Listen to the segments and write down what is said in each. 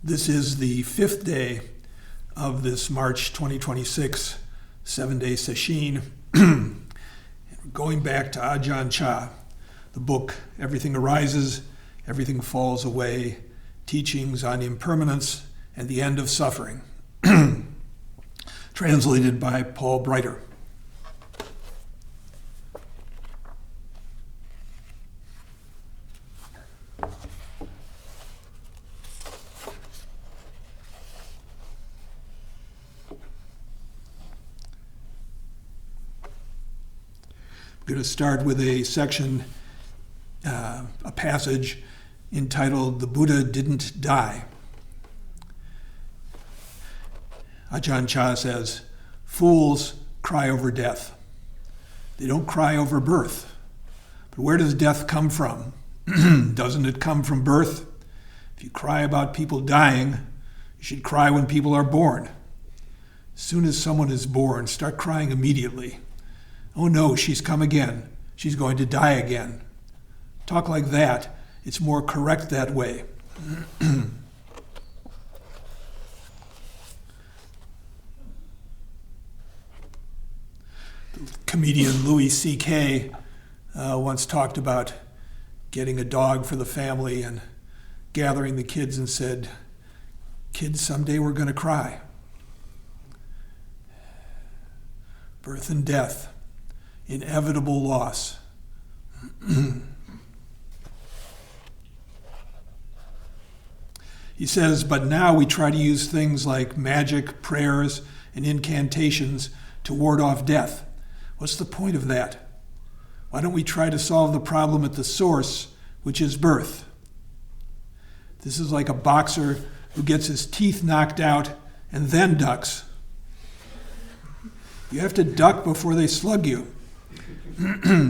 This is the fifth day of this March 2026 7-day session. Going back to Ajahn Chah, the book Everything Arises, Everything Falls Away, Teachings on Impermanence and the End of Suffering, translated by Paul Breiter. I'm going to start with a section, a passage entitled "The Buddha Didn't Die." Ajahn Chah says, "Fools cry over death. They don't cry over birth. But where does death come from? Doesn't it come from birth? If you cry about people dying, you should cry when people are born. As soon as someone is born, start crying immediately. Oh no, she's come again. She's going to die again. Talk like that. It's more correct that way." Comedian Louis C.K. Once talked about getting a dog for the family and gathering the kids and said, "Kids, someday we're going to cry. Birth and death. Inevitable loss." He says, "But now we try to use things like magic, prayers, and incantations to ward off death. What's the point of that? Why don't we try to solve the problem at the source, which is birth? This is like a boxer who gets his teeth knocked out and then ducks. You have to duck before they slug you.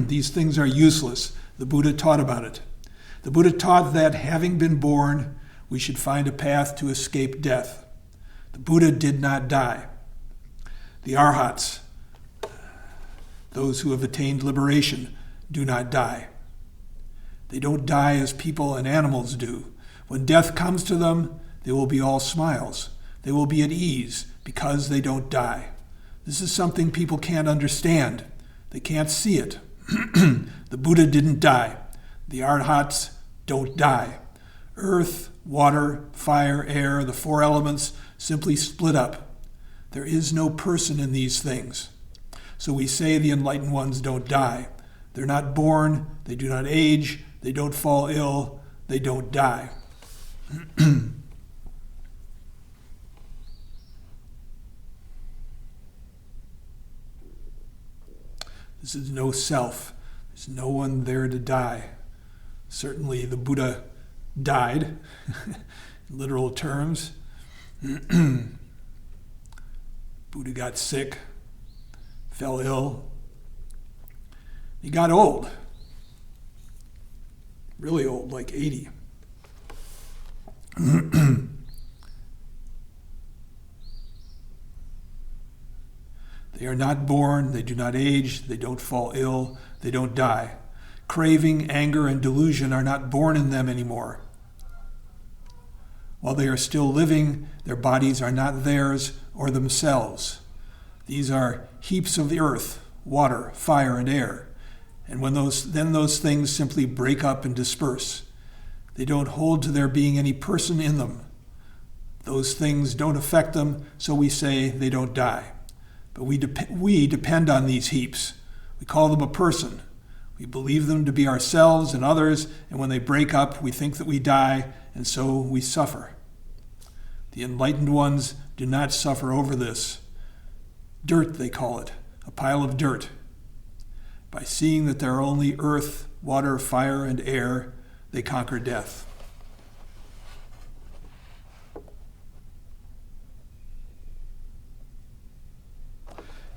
These things are useless." The Buddha taught about it. The Buddha taught that having been born, we should find a path to escape death. The Buddha did not die. The Arhats, those who have attained liberation, do not die. They don't die as people and animals do. When death comes to them, they will be all smiles. They will be at ease because they don't die. This is something people can't understand. They can't see it. The Buddha didn't die. The Arhats don't die. Earth, water, fire, air, the four elements simply split up. There is no person in these things. So we say the enlightened ones don't die. They're not born, they do not age, they don't fall ill, they don't die. This is no self. There's no one there to die. Certainly the Buddha died, in literal terms. Buddha got sick, fell ill. He got old. Really old, like 80. They are not born, they do not age, they don't fall ill, they don't die. Craving, anger, and delusion are not born in them anymore. While they are still living, their bodies are not theirs or themselves. These are heaps of the earth, water, fire, and air. And when those things simply break up and disperse. They don't hold to there being any person in them. Those things don't affect them, so we say they don't die. But we depend on these heaps. We call them a person. We believe them to be ourselves and others, and when they break up, we think that we die, and so we suffer. The enlightened ones do not suffer over this. Dirt, they call it, a pile of dirt. By seeing that there are only earth, water, fire, and air, they conquer death.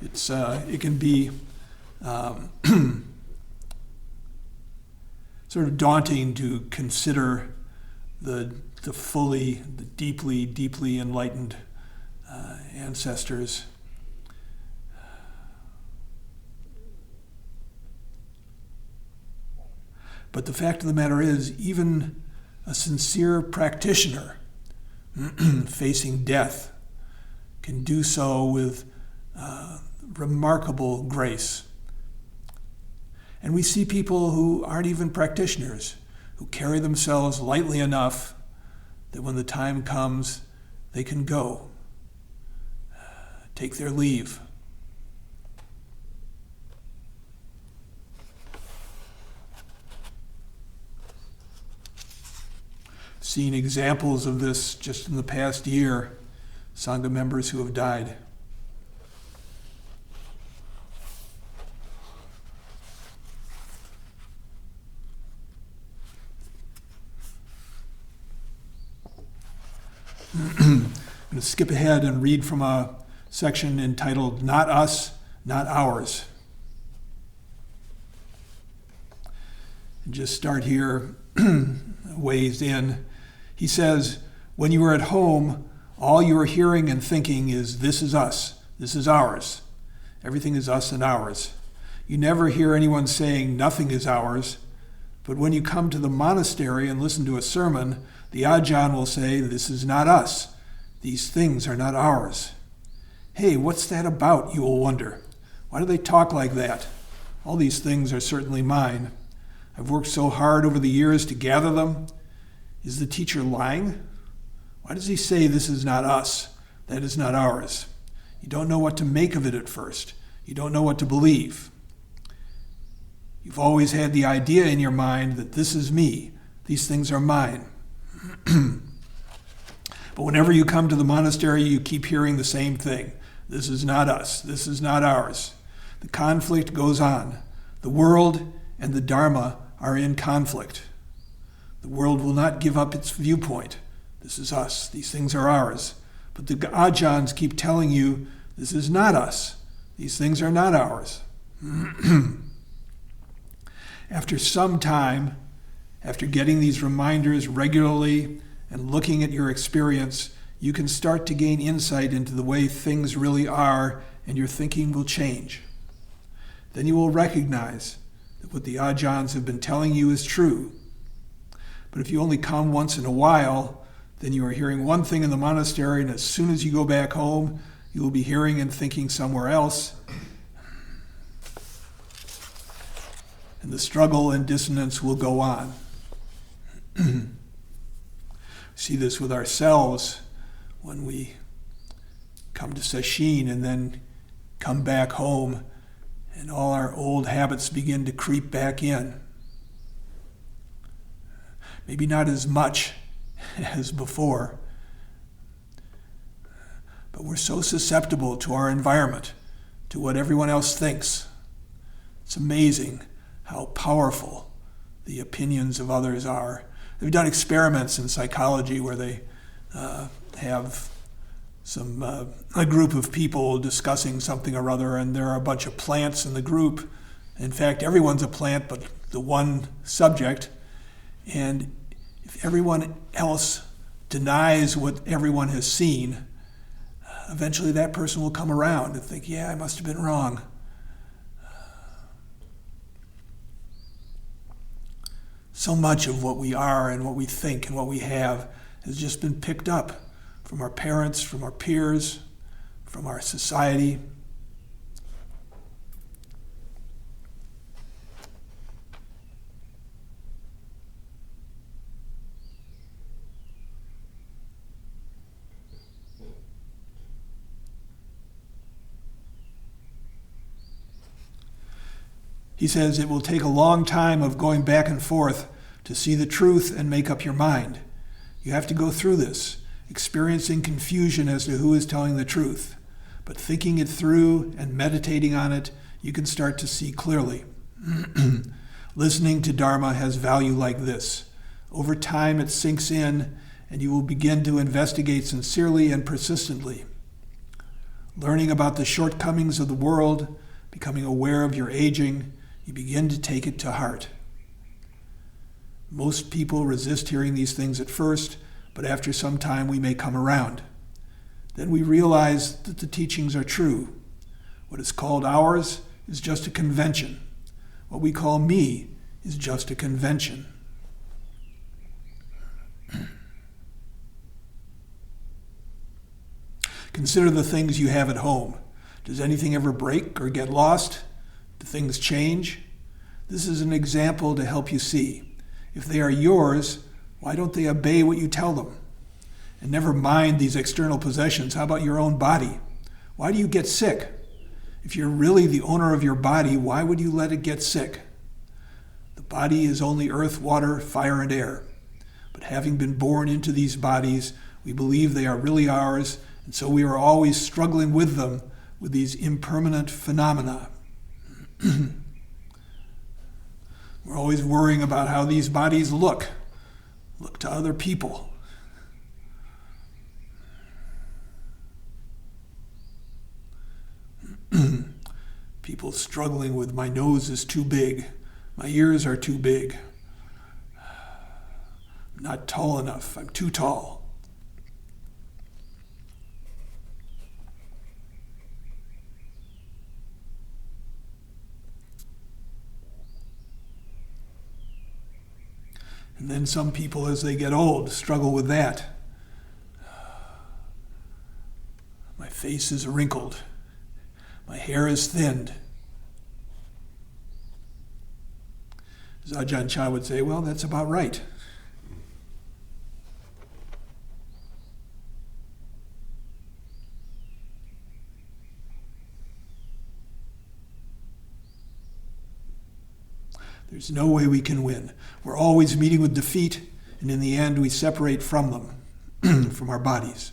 It can be sort of daunting to consider the deeply, deeply enlightened ancestors. But the fact of the matter is, even a sincere practitioner facing death, can do so with remarkable grace. And we see people who aren't even practitioners, who carry themselves lightly enough that when the time comes, they can go, take their leave. Seen examples of this just in the past year, Sangha members who have died. I'm going to skip ahead and read from a section entitled Not Us, Not Ours. And just start here, ways in. He says, when you are at home, all you are hearing and thinking is, this is us, this is ours. Everything is us and ours. You never hear anyone saying, nothing is ours. But when you come to the monastery and listen to a sermon, the Ajahn will say, this is not us. These things are not ours. Hey, what's that about, you will wonder. Why do they talk like that? All these things are certainly mine. I've worked so hard over the years to gather them. Is the teacher lying? Why does he say this is not us, that is not ours? You don't know what to make of it at first. You don't know what to believe. You've always had the idea in your mind that this is me, these things are mine. But whenever you come to the monastery, you keep hearing the same thing. This is not us, this is not ours. The conflict goes on. The world and the Dharma are in conflict. The world will not give up its viewpoint. This is us, these things are ours. But the Ajahns keep telling you, this is not us, these things are not ours. After some time, after getting these reminders regularly and looking at your experience, you can start to gain insight into the way things really are, and your thinking will change. Then you will recognize that what the Ajahns have been telling you is true. But if you only come once in a while, then you are hearing one thing in the monastery, and as soon as you go back home, you will be hearing and thinking somewhere else. And the struggle and dissonance will go on. See this with ourselves when we come to sesshin and then come back home, and all our old habits begin to creep back in. Maybe not as much as before, but we're so susceptible to our environment, to what everyone else thinks. It's amazing how powerful the opinions of others are. They've done experiments in psychology where they have a group of people discussing something or other, and there are a bunch of plants in the group. In fact, everyone's a plant but the one subject. And if everyone else denies what everyone has seen, eventually that person will come around and think, yeah, I must have been wrong. So much of what we are and what we think and what we have has just been picked up from our parents, from our peers, from our society. He says it will take a long time of going back and forth to see the truth and make up your mind. You have to go through this, experiencing confusion as to who is telling the truth. But thinking it through and meditating on it, you can start to see clearly. Listening to Dharma has value like this. Over time it sinks in, and you will begin to investigate sincerely and persistently. Learning about the shortcomings of the world, becoming aware of your aging, you begin to take it to heart. Most people resist hearing these things at first, but after some time we may come around. Then we realize that the teachings are true. What is called ours is just a convention. What we call me is just a convention. Consider the things you have at home. Does anything ever break or get lost? Do things change? This is an example to help you see. If they are yours, why don't they obey what you tell them? And never mind these external possessions. How about your own body? Why do you get sick? If you're really the owner of your body, why would you let it get sick? The body is only earth, water, fire, and air. But having been born into these bodies, we believe they are really ours, and so we are always struggling with them, with these impermanent phenomena. We're always worrying about how these bodies look to other people. People struggling with, my nose is too big, my ears are too big, I'm not tall enough, I'm too tall. And then some people, as they get old, struggle with that. My face is wrinkled. My hair is thinned. As Ajahn Chah would say, well, that's about right. There's no way we can win. We're always meeting with defeat, and in the end we separate from them, from our bodies.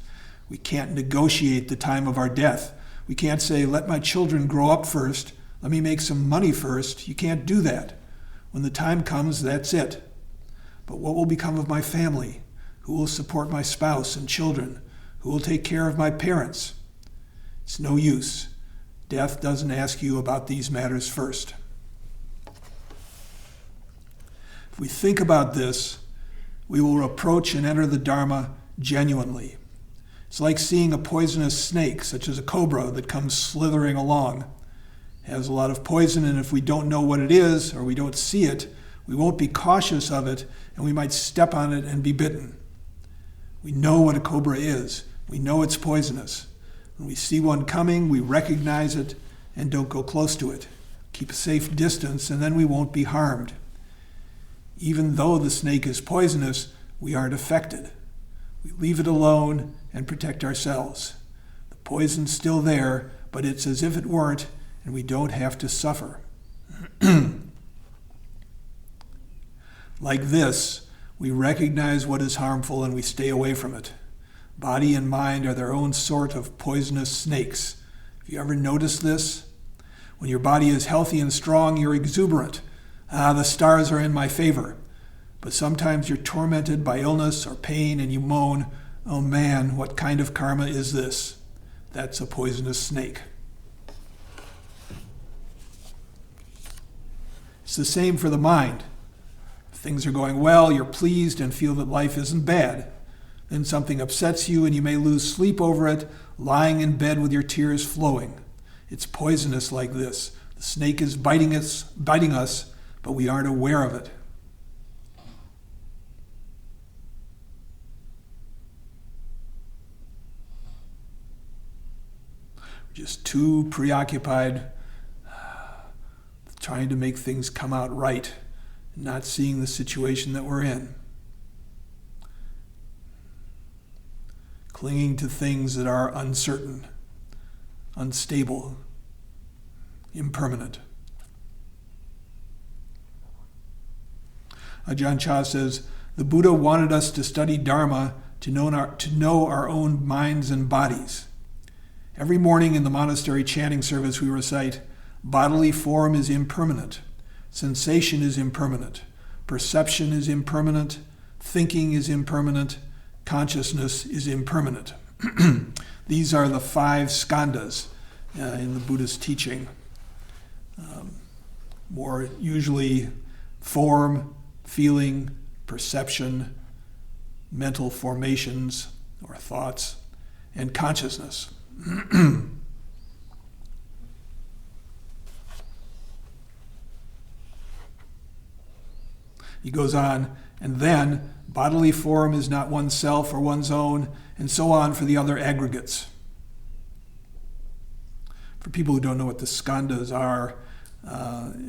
We can't negotiate the time of our death. We can't say, let my children grow up first, let me make some money first. You can't do that. When the time comes, that's it. But what will become of my family? Who will support my spouse and children? Who will take care of my parents? It's no use. Death doesn't ask you about these matters first. If we think about this, we will approach and enter the Dharma genuinely. It's like seeing a poisonous snake, such as a cobra, that comes slithering along. It has a lot of poison, and if we don't know what it is, or we don't see it, we won't be cautious of it, and we might step on it and be bitten. We know what a cobra is. We know it's poisonous. When we see one coming, we recognize it and don't go close to it. Keep a safe distance, and then we won't be harmed. Even though the snake is poisonous, we aren't affected. We leave it alone and protect ourselves. The poison's still there, but it's as if it weren't, and we don't have to suffer. Like this, we recognize what is harmful and we stay away from it. Body and mind are their own sort of poisonous snakes. Have you ever noticed this? When your body is healthy and strong, you're exuberant. The stars are in my favor. But sometimes you're tormented by illness or pain and you moan, oh man, what kind of karma is this? That's a poisonous snake. It's the same for the mind. If things are going well, you're pleased and feel that life isn't bad. Then something upsets you and you may lose sleep over it, lying in bed with your tears flowing. It's poisonous like this. The snake is biting us, but we aren't aware of it. We're just too preoccupied trying to make things come out right, not seeing the situation that we're in. Clinging to things that are uncertain, unstable, impermanent. Ajahn Chah says, the Buddha wanted us to study Dharma to know our own minds and bodies. Every morning in the monastery chanting service we recite, bodily form is impermanent, sensation is impermanent, perception is impermanent, thinking is impermanent, consciousness is impermanent. These are the 5 skandhas in the Buddha's teaching. More usually form, feeling, perception, mental formations or thoughts, and consciousness. He goes on, and then bodily form is not oneself or one's own, and so on for the other aggregates. For people who don't know what the skandhas are,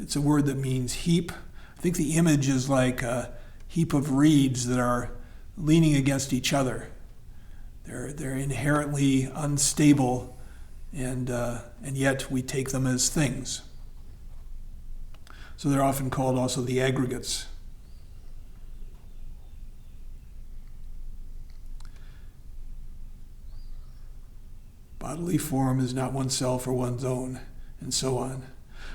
it's a word that means heap. I think the image is like a heap of reeds that are leaning against each other. They're inherently unstable, and yet we take them as things. So they're often called also the aggregates. Bodily form is not oneself or one's own, and so on.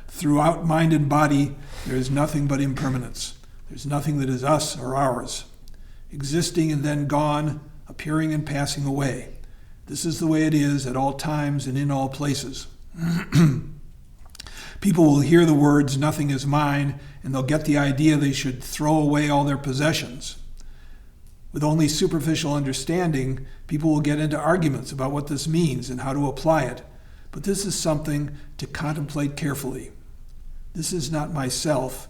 Throughout mind and body, there is nothing but impermanence. There's nothing that is us or ours, existing and then gone, appearing and passing away. This is the way it is at all times and in all places. People will hear the words, "nothing is mine," and they'll get the idea they should throw away all their possessions. With only superficial understanding, people will get into arguments about what this means and how to apply it. But this is something to contemplate carefully. This is not myself.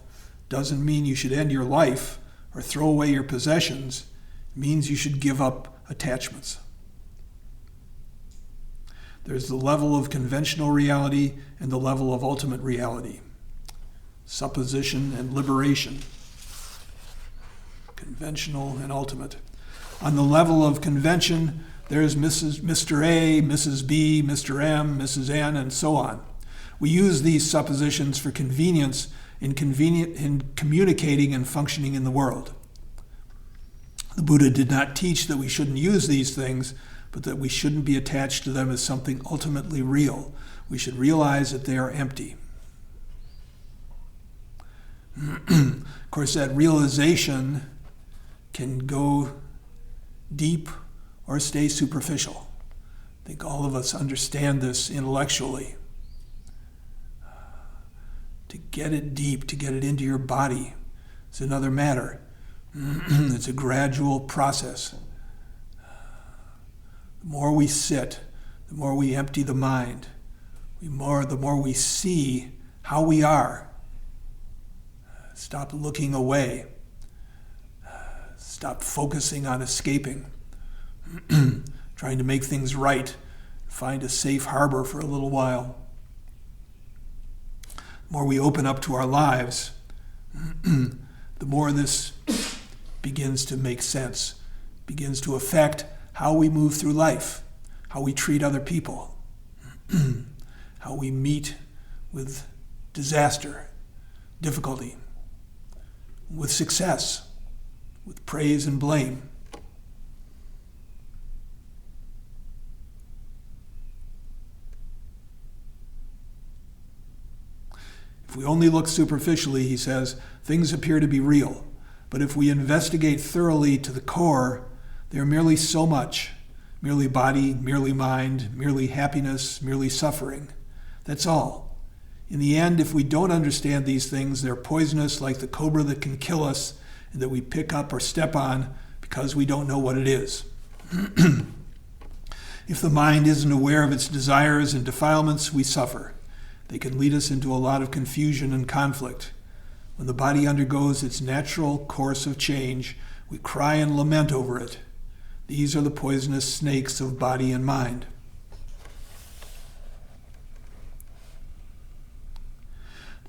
Doesn't mean you should end your life or throw away your possessions. It means you should give up attachments. There's the level of conventional reality and the level of ultimate reality. Supposition and liberation. Conventional and ultimate. On the level of convention, there's Mr. A, Mrs. B, Mr. M, Mrs. N, and so on. We use these suppositions for convenience in communicating and functioning in the world. The Buddha did not teach that we shouldn't use these things, but that we shouldn't be attached to them as something ultimately real. We should realize that they are empty. Of course, that realization can go deep or stay superficial. I think all of us understand this intellectually. To get it deep, to get it into your body, is another matter. It's a gradual process. The more we sit, the more we empty the mind, the more we see how we are. Stop looking away. Stop focusing on escaping, trying to make things right, find a safe harbor for a little while. The more we open up to our lives, the more this begins to make sense, begins to affect how we move through life, how we treat other people, how we meet with disaster, difficulty, with success, with praise and blame. If we only look superficially, he says, things appear to be real. But if we investigate thoroughly to the core, they are merely so much, merely body, merely mind, merely happiness, merely suffering. That's all. In the end, if we don't understand these things, they're poisonous like the cobra that can kill us and that we pick up or step on because we don't know what it is. If the mind isn't aware of its desires and defilements, we suffer. They can lead us into a lot of confusion and conflict. When the body undergoes its natural course of change, we cry and lament over it. These are the poisonous snakes of body and mind.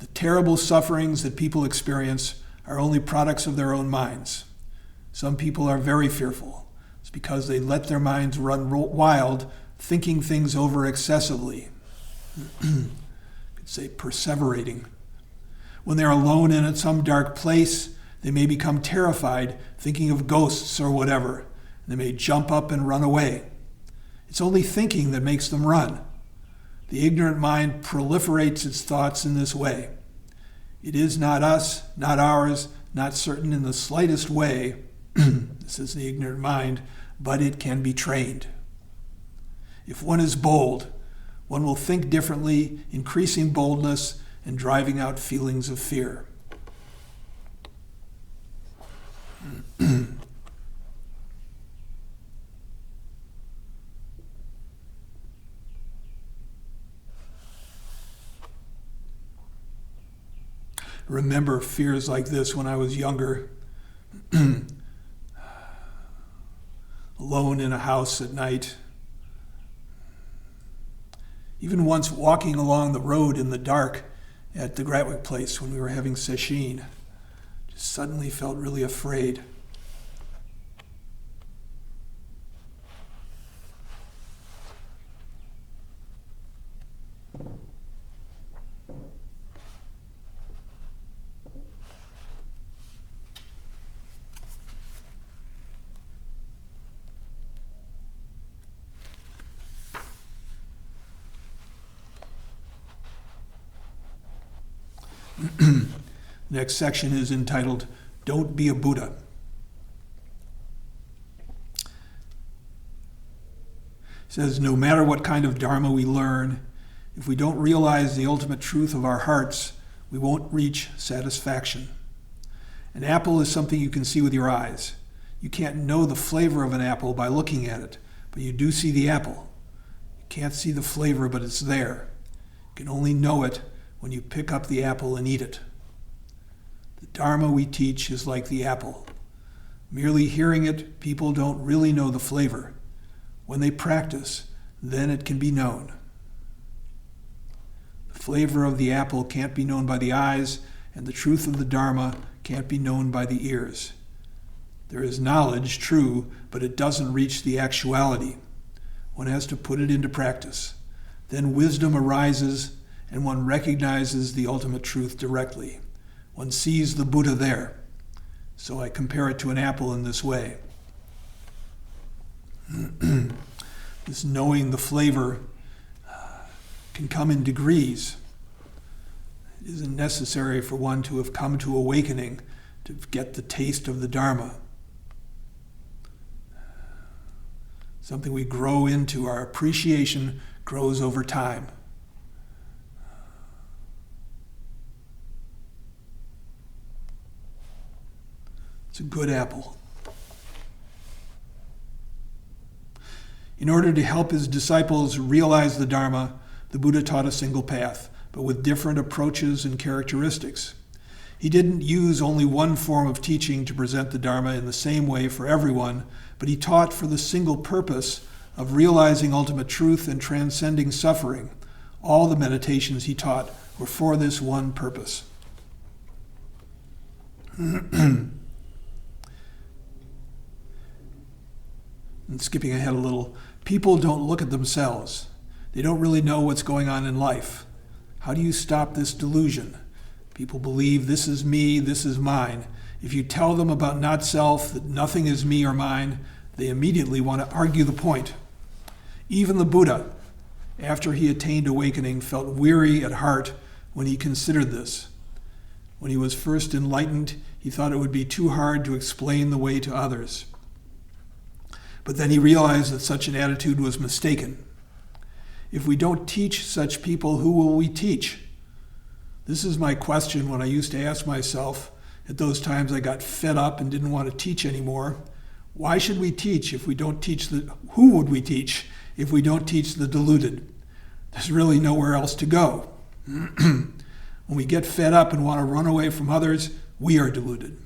The terrible sufferings that people experience are only products of their own minds. Some people are very fearful. It's because they let their minds run wild, thinking things over excessively. You could say perseverating. When they're alone and at some dark place, they may become terrified, thinking of ghosts or whatever. They may jump up and run away. It's only thinking that makes them run. The ignorant mind proliferates its thoughts in this way. It is not us, not ours, not certain in the slightest way, this is the ignorant mind, but it can be trained. If one is bold, one will think differently, increasing boldness and driving out feelings of fear. Remember fears like this when I was younger. Alone in a house at night. Even once walking along the road in the dark at the Gratwick place when we were having sesshin, just suddenly felt really afraid. Next section is entitled, Don't Be a Buddha. It says, no matter what kind of Dharma we learn, if we don't realize the ultimate truth of our hearts, we won't reach satisfaction. An apple is something you can see with your eyes. You can't know the flavor of an apple by looking at it, but you do see the apple. You can't see the flavor, but it's there. You can only know it when you pick up the apple and eat it. The Dharma we teach is like the apple. Merely hearing it, people don't really know the flavor. When they practice, then it can be known. The flavor of the apple can't be known by the eyes, and the truth of the Dharma can't be known by the ears. There is knowledge, true, but it doesn't reach the actuality. One has to put it into practice. Then wisdom arises, and one recognizes the ultimate truth directly. One sees the Buddha there. So I compare it to an apple in this way. This knowing the flavor can come in degrees. It isn't necessary for one to have come to awakening to get the taste of the Dharma. Something we grow into. Our appreciation grows over time. It's a good apple. In order to help his disciples realize the Dharma, the Buddha taught a single path, but with different approaches and characteristics. He didn't use only one form of teaching to present the Dharma in the same way for everyone, but he taught for the single purpose of realizing ultimate truth and transcending suffering. All the meditations he taught were for this one purpose. And skipping ahead a little, people don't look at themselves. They don't really know what's going on in life. How do you stop this delusion? People believe this is me, this is mine. If you tell them about not self, that nothing is me or mine, they immediately want to argue the point. Even the Buddha, after he attained awakening, felt weary at heart when he considered this. When he was first enlightened, he thought it would be too hard to explain the way to others. But then he realized that such an attitude was mistaken. If we don't teach such people, who will we teach? This is my question when I used to ask myself at those times I got fed up and didn't want to teach anymore. Why should we teach if we don't teach who would we teach if we don't teach the deluded? There's really nowhere else to go. When we get fed up and want to run away from others, we are deluded.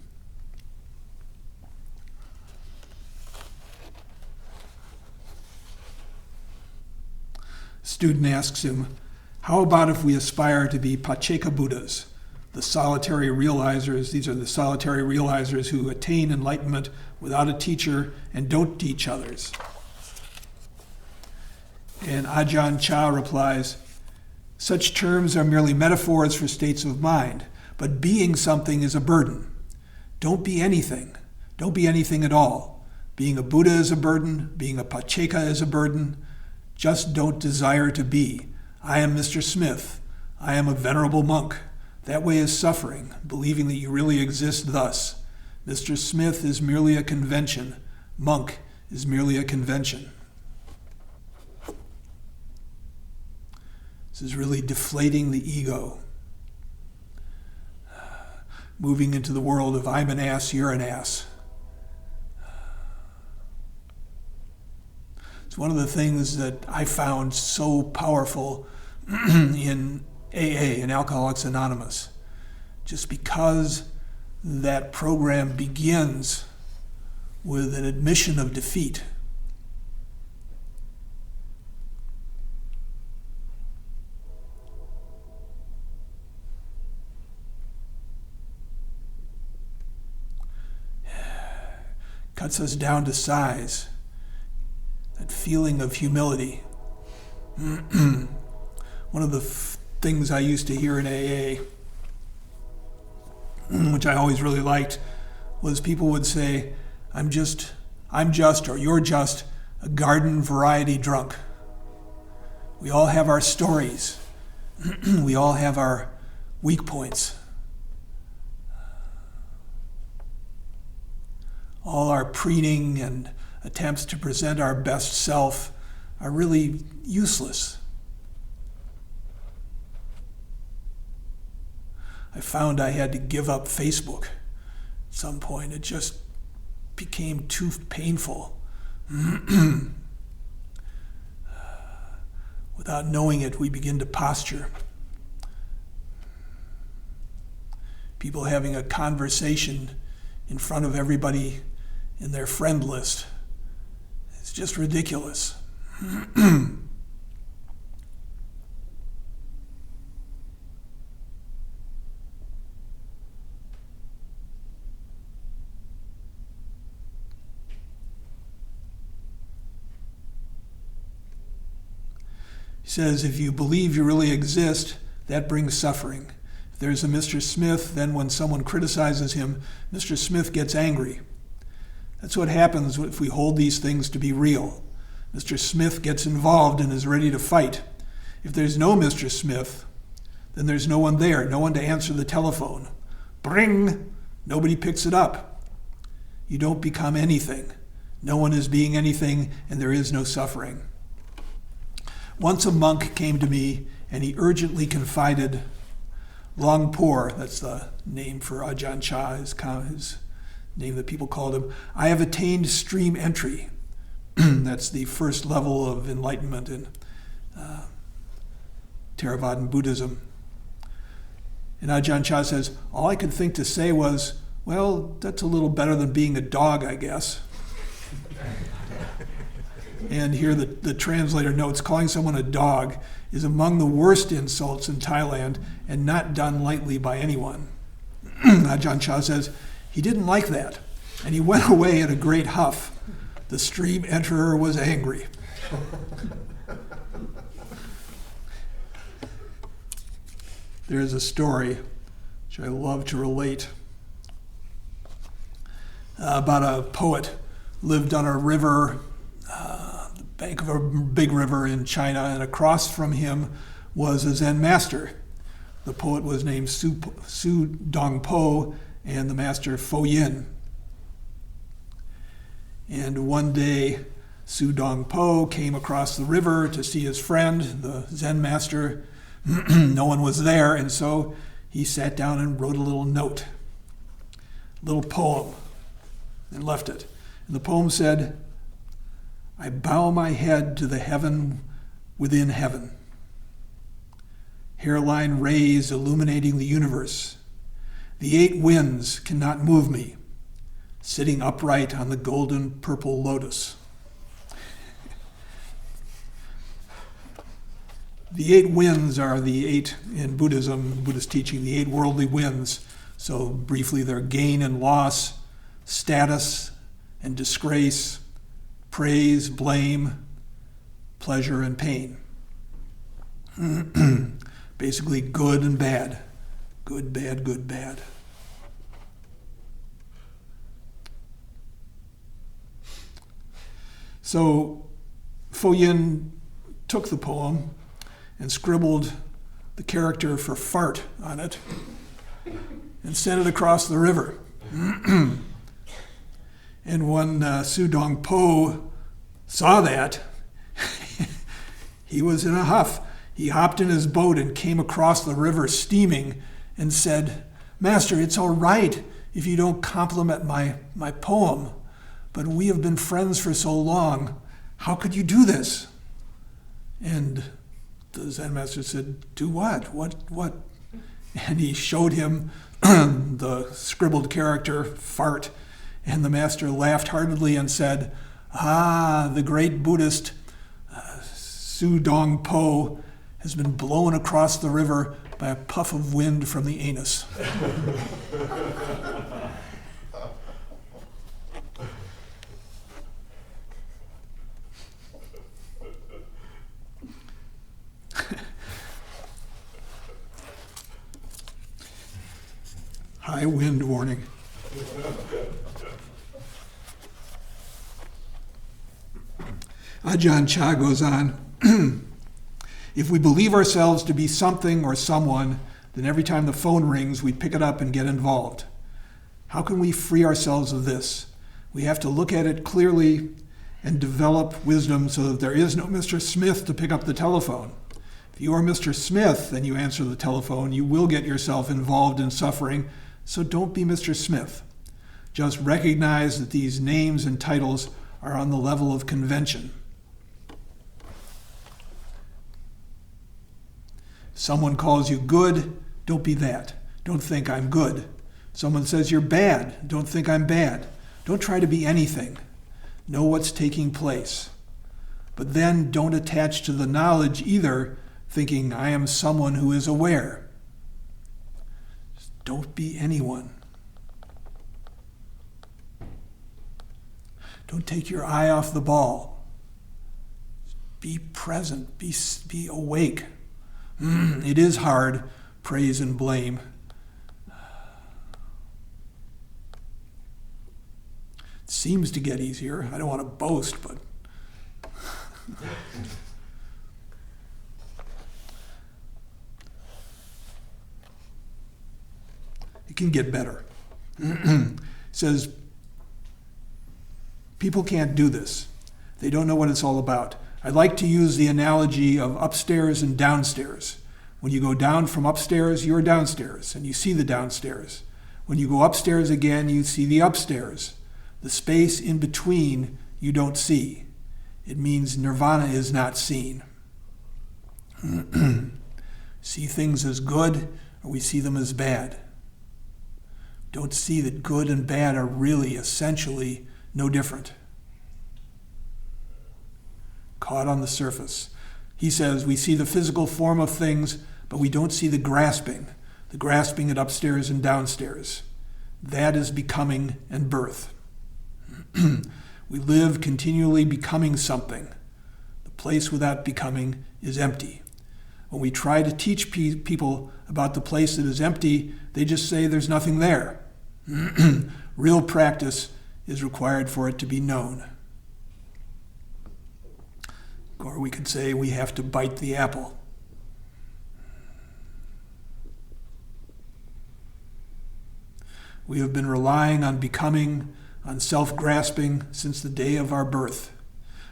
Student asks him, how about if we aspire to be Pacceka Buddhas, the solitary realizers? These are the solitary realizers who attain enlightenment without a teacher and don't teach others. And Ajahn Chah replies, such terms are merely metaphors for states of mind, but being something is a burden. Don't be anything. Don't be anything at all. Being a Buddha is a burden. Being a Pacceka is a burden. Just don't desire to be. I am Mr. Smith. I am a venerable monk. That way is suffering, believing that you really exist thus. Mr. Smith is merely a convention. Monk is merely a convention. This is really deflating the ego. Moving into the world of I'm an ass, you're an ass. It's one of the things that I found so powerful in AA, in Alcoholics Anonymous. Just because that program begins with an admission of defeat. cuts us down to size. That feeling of humility. One of the things I used to hear in AA, which I always really liked, was people would say, I'm just, or you're just a garden variety drunk. We all have our stories. We all have our weak points. All our preening and attempts to present our best self are really useless. I found I had to give up Facebook at some point. It just became too painful. Without knowing it, we begin to posture. People having a conversation in front of everybody in their friend list. It's just ridiculous. He says, if you believe you really exist, that brings suffering. If there's a Mr. Smith, then when someone criticizes him, Mr. Smith gets angry. That's what happens if we hold these things to be real. Mr. Smith gets involved and is ready to fight. If there's no Mr. Smith, then there's no one there, no one to answer the telephone. Bring! Nobody picks it up. You don't become anything. No one is being anything, and there is no suffering. Once a monk came to me, and he urgently confided, Longpor, that's the name for Ajahn Chah, his name that people called him, I have attained stream entry. That's the first level of enlightenment in Theravadan Buddhism. And Ajahn Chah says, all I could think to say was, well, that's a little better than being a dog, I guess. And here the translator notes, calling someone a dog is among the worst insults in Thailand and not done lightly by anyone. Ajahn Chah says, he didn't like that, and he went away in a great huff. The stream enterer was angry. There's a story which I love to relate about a poet lived on a river, the bank of a big river in China, and across from him was a Zen master. The poet was named Su Dongpo, and the master Fo Yin. And one day, Su Dongpo came across the river to see his friend, the Zen master. No one was there, and so he sat down and wrote a little note, a little poem, and left it. And the poem said, I bow my head to the heaven within heaven. Hairline rays illuminating the universe. The 8 winds cannot move me, sitting upright on the golden purple lotus. The 8 winds are the 8, in Buddhism, Buddhist teaching, the 8 worldly winds. So briefly, they're gain and loss, status and disgrace, praise, blame, pleasure, and pain. Basically, good and bad. Good, bad, good, bad. So Fo Yin took the poem and scribbled the character for fart on it and sent it across the river. And when Su Dongpo saw that, he was in a huff. He hopped in his boat and came across the river steaming and said, Master, it's all right if you don't compliment my poem, but we have been friends for so long. How could you do this? And the Zen master said, do what? What? And he showed him the scribbled character, fart, and the master laughed heartily and said, the great Buddhist Su Dongpo has been blown across the river by a puff of wind from the anus. High wind warning. Ajahn Chah goes on, if we believe ourselves to be something or someone, then every time the phone rings, we pick it up and get involved. How can we free ourselves of this? We have to look at it clearly and develop wisdom so that there is no Mr. Smith to pick up the telephone. If you are Mr. Smith and you answer the telephone, you will get yourself involved in suffering, so don't be Mr. Smith. Just recognize that these names and titles are on the level of convention. Someone calls you good, don't be that. Don't think I'm good. Someone says you're bad, don't think I'm bad. Don't try to be anything. Know what's taking place. But then don't attach to the knowledge either, thinking I am someone who is aware. Just don't be anyone. Don't take your eye off the ball. Be present, be awake. It is hard, praise and blame. It seems to get easier. I don't want to boast, but it can get better. It says, people can't do this. They don't know what it's all about. I like to use the analogy of upstairs and downstairs. When you go down from upstairs, you're downstairs, and you see the downstairs. When you go upstairs again, you see the upstairs. The space in between, you don't see. It means nirvana is not seen. See things as good, or we see them as bad. Don't see that good and bad are really, essentially, no different. Caught on the surface. He says we see the physical form of things, but we don't see the grasping at upstairs and downstairs. That is becoming and birth. We live continually becoming something. The place without becoming is empty. When we try to teach people about the place that is empty, they just say there's nothing there. Real practice is required for it to be known. Or we could say we have to bite the apple. We have been relying on becoming, on self-grasping since the day of our birth.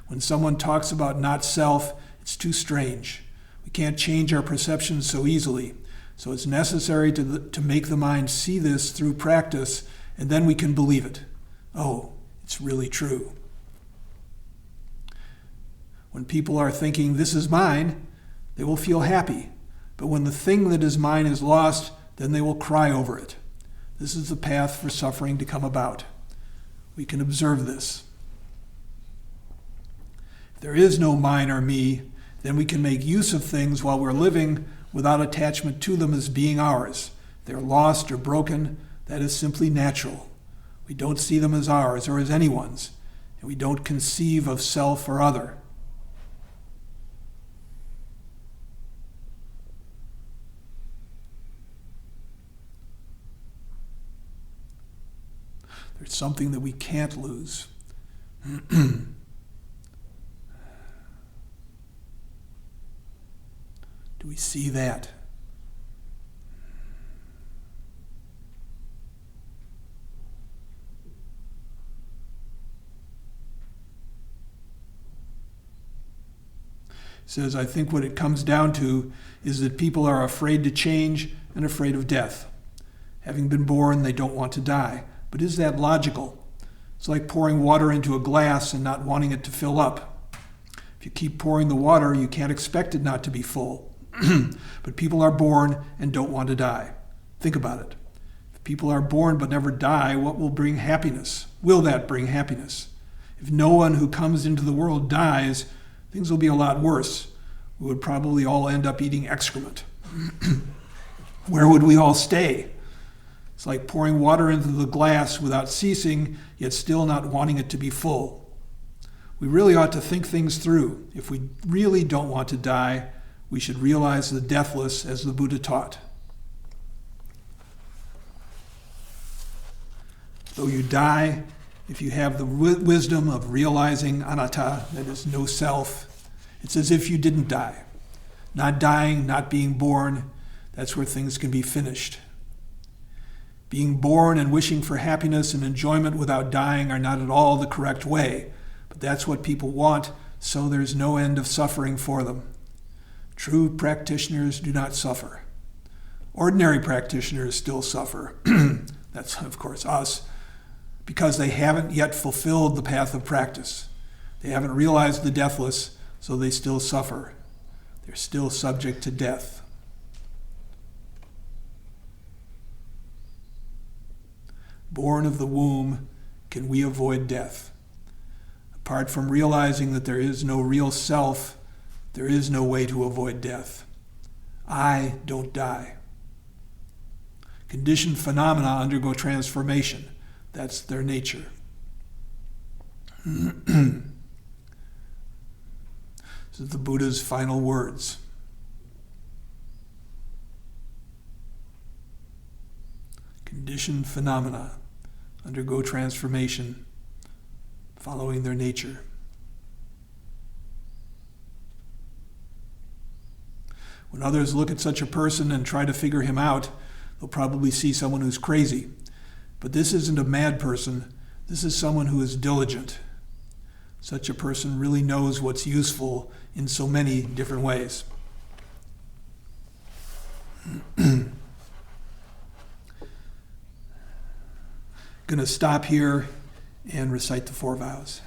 When someone talks about not self, it's too strange. We can't change our perceptions so easily. So it's necessary to make the mind see this through practice, and then we can believe it. Oh, it's really true. When people are thinking, this is mine, they will feel happy. But when the thing that is mine is lost, then they will cry over it. This is the path for suffering to come about. We can observe this. If there is no mine or me, then we can make use of things while we're living without attachment to them as being ours. If they're lost or broken, that is simply natural. We don't see them as ours or as anyone's, and we don't conceive of self or other. There's something that we can't lose. Do we see that? It says, I think what it comes down to is that people are afraid to change and afraid of death. Having been born, they don't want to die. But is that logical? It's like pouring water into a glass and not wanting it to fill up. If you keep pouring the water, you can't expect it not to be full. But people are born and don't want to die. Think about it. If people are born but never die, what will bring happiness? Will that bring happiness? If no one who comes into the world dies, things will be a lot worse. We would probably all end up eating excrement. Where would we all stay? It's like pouring water into the glass without ceasing, yet still not wanting it to be full. We really ought to think things through. If we really don't want to die, we should realize the deathless as the Buddha taught. Though you die, if you have the wisdom of realizing anatta, that is no self, it's as if you didn't die. Not dying, not being born, that's where things can be finished. Being born and wishing for happiness and enjoyment without dying are not at all the correct way, but that's what people want, so there's no end of suffering for them. True practitioners do not suffer. Ordinary practitioners still suffer. That's, of course, us, because they haven't yet fulfilled the path of practice. They haven't realized the deathless, so they still suffer. They're still subject to death. Born of the womb, can we avoid death? Apart from realizing that there is no real self, there is no way to avoid death. I don't die. Conditioned phenomena undergo transformation. That's their nature. This is the Buddha's final words. Conditioned phenomena undergo transformation following their nature. When others look at such a person and try to figure him out, they'll probably see someone who's crazy. But this isn't a mad person. This is someone who is diligent. Such a person really knows what's useful in so many different ways. Going to stop here and recite the 4 vows.